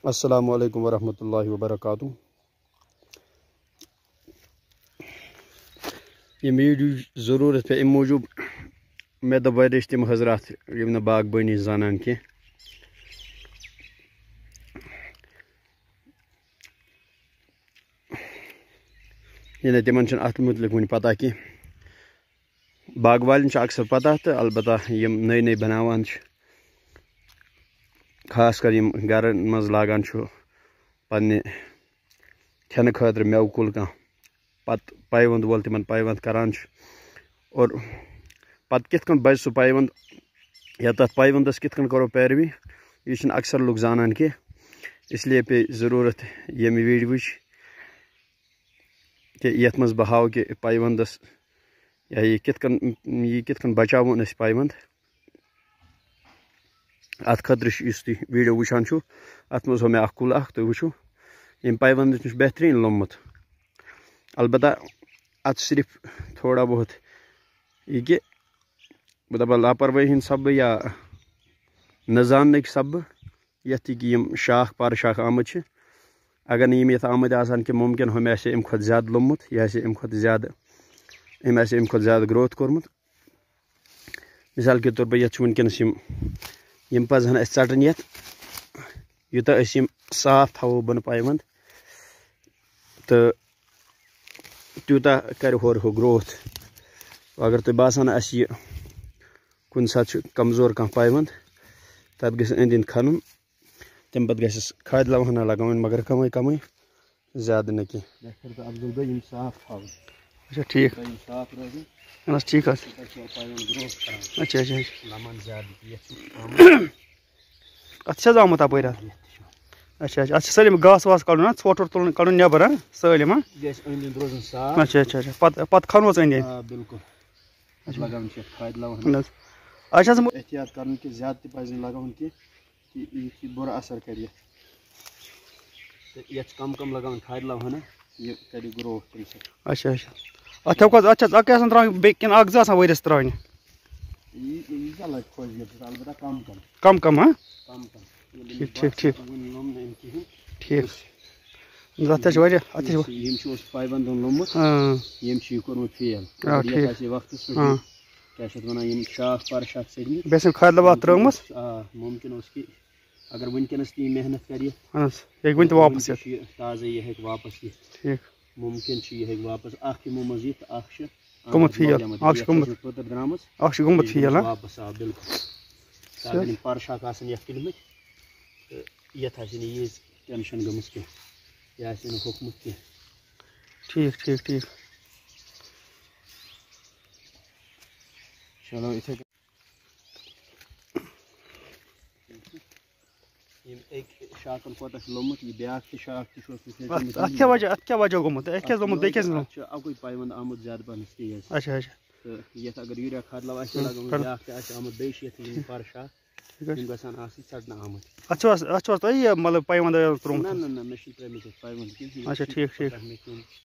السلام علیکم ورحمۃ اللہ وبرکاتہ. یہ ویڈیو ضرورت پہ ام موجود مے دپ واریاہ تم حضرات یم نہ باغبانی زانان کی یہ تمن ات متعلق ون پتہ کی باغ والن اکثر پتہ تو البتہ یم نئی نئی بناوان خاص کر یم گرن مز لاگان پنہ کھنہ خاطر میوٕ کُل کانٛہہ پتہ پیوند وول تمن پیوند کران اور پتہ کت کن بچ سہ پیوند یا تر پیوندس کت کن کرو پیروی یہ اکثر لوگ زانان کی اس لیے پہ ضرورت یم ویڈیوچ کہ یتھ مز بہ ہاو کہ پیوندس یا یہ کت کن بچاون اس پیوند ات خاطر اس تھی ویڈیو وچان ات مز ہو مے اخ کُل اخ تُہۍ وٕچھِو یم پیوند بہترین لوٚمُت البتہ ات صرف تھوڑا بہت یہ کہ بہ دپا لاپروٲہی ہند سببہٕ یا نہ زاننٕکۍ سببہٕ یتھ کہ یم شاخ پر شاخ آمٕتۍ اگر نہٕ یم یتھ آمٕتۍ آسان کہ ممکن ہو مے آسہِ امہِ کھۄتہٕ زیادٕ لوٚمُت یہِ آسہِ امہِ کھۄتہٕ زیادٕ أمۍ آسہِ امہِ کھۄتہٕ زیادٕ گروتھ کوٚرمُت مثال کے طور پر یتھ چھُ وٕنکیٚنس یم پزہن اسہِ ژٹٕنۍ یتھ یوٗتاہ أسۍ یم صاف تھاوو بۄنہٕ پیوند تہٕ تیوٗتاہ کرِ ہورٕ ہُہ گروتھ اگر تۄہہِ باسان اسہِ یہِ کُنہِ ساتہٕ چھُ کمزور کانٛہہ پیوند تتھ گژھِ أنٛدۍ أنٛدۍ کھنُن تمہِ پتہٕ گژھٮ۪س کھادِ لو ہنا لگاوٕنۍ مگر کمٕے کمٕے زیادٕ نہٕ کینٛہہ افضل گوٚو یم صاف تھاوٕنۍ اچھا ٹھیٖک صاف روزِ اہن حظ ٹھیٖک حظ اچھا اچھا لمن زیادٕ اتھ چھِ حظ آمُت اپٲرۍ اتھ اچھا اچھا اتھ چھِ سٲلِم گاسہٕ واسہٕ کڑُن ژھۄٹھ وۄٹھ تُلُن کڑُن نٮ۪بر سٲلِم گژھِ أنٛدۍ أنٛدۍ روزُن صاف اچھا اچھا اچھا پتہٕ کھنوس أنٛدۍ أنٛدۍ بالکل لگاوٕنۍ چھِ کھادِ لو اچھا احتیاط کرُن کہ زیادٕ تہِ پزِ نہٕ لگاوُن کینٛہہ کہ یہِ چھِ بُرٕ اثر کرِ یتھ تہٕ یتھ چھِ کم کم لگاوٕنۍ کھادِ لو ہنا یہِ کرِ گروتھ تمہِ سۭتۍ اچھا اچھا اتھ ہیٚکو حظ اتھ چھِ اکھ آسان تراوٕنۍ بیٚیہِ کِنہٕ اکھ زٕ آسان ؤرِیَس تراونہِ یہِ کیٛاہ لگہِ خۄش گژھِ البتہ کم کم کم کم کم کم ٹھیٖک ٹھیٖک لوٚم نہٕ أمۍ کِہیٖنۍ ٹھیٖک اتھ چھِ واریاہ اتھ یِم چھِ اوس پیوندن لوٚمُت یِم چھِ یہِ کوٚرمُت فیل یتھ آسہِ وقتس پٮ۪ٹھ کیٛاہ چھِ اتھ ونان یِم شاخ پر شاخ ژٔٹمٕتۍ بیٚیہِ ٲسِم کھادِ لو اتھ ترٲومٕژ ممکن اوس کہ اگر ونکیٚنس تہِ یہِ محنت کرِ اہن حظ یہِ ہیٚکہِ وُنہِ تہِ واپس یِتھ یہِ تازٕ یہِ ہیٚکہِ واپس یِتھ ٹھیٖک ممکن چھُ یہِ ہیٚکہِ واپس اکھ یِمو منٛز یِتھ اکھ چھُ گوٚمُت فیل اکھ چھُ گوٚمُت پٔتٕر درٛامٕژ اکھ چھُ گوٚمُت فیل واپس آ بالکل اگر یِم پر شاخ آسن یتھ تُلمٕتۍ تہٕ یتھ آسہِ نہٕ ییٖژ ٹینشن گٔمٕژ کینٛہہ یہِ آسہِ نہٕ ہوٚکھمُت کینٛہہ ٹھیٖک ٹھیٖک ٹھیٖک چلو یِتھے کٔنۍ یِم أکۍ شاخن کوتاہ چھُ لوٚمُت یہِ بیاکھ تہِ شاخ تہِ چھُ اتھ کیٛاہ وجہ گوٚمُت اَتھ کیٛاہ لوٚمُت بیٚیہِ کیٛاہ چھُ اکُے پیوند آمُت زیادٕ پہن تیز اچھا اچھا تہٕ یتھ اگر یوٗریا کھاد لو آسہِ لگاوُن بیاکھ تہِ آسہِ آمُت بیٚیہِ چھِ یتھ یِم پر شاخ یِم گژھن آسٕنۍ ژٹنہٕ آمٕتۍ اتھ چھُ حظ تۄہہِ مطلب پیوند ترٛوومُت نہ نہ نہ مےٚ چھِنہٕ ترٲمٕتۍ یتھ پیوند کینٛہہ اچھا ٹھیٖک ٹھیٖک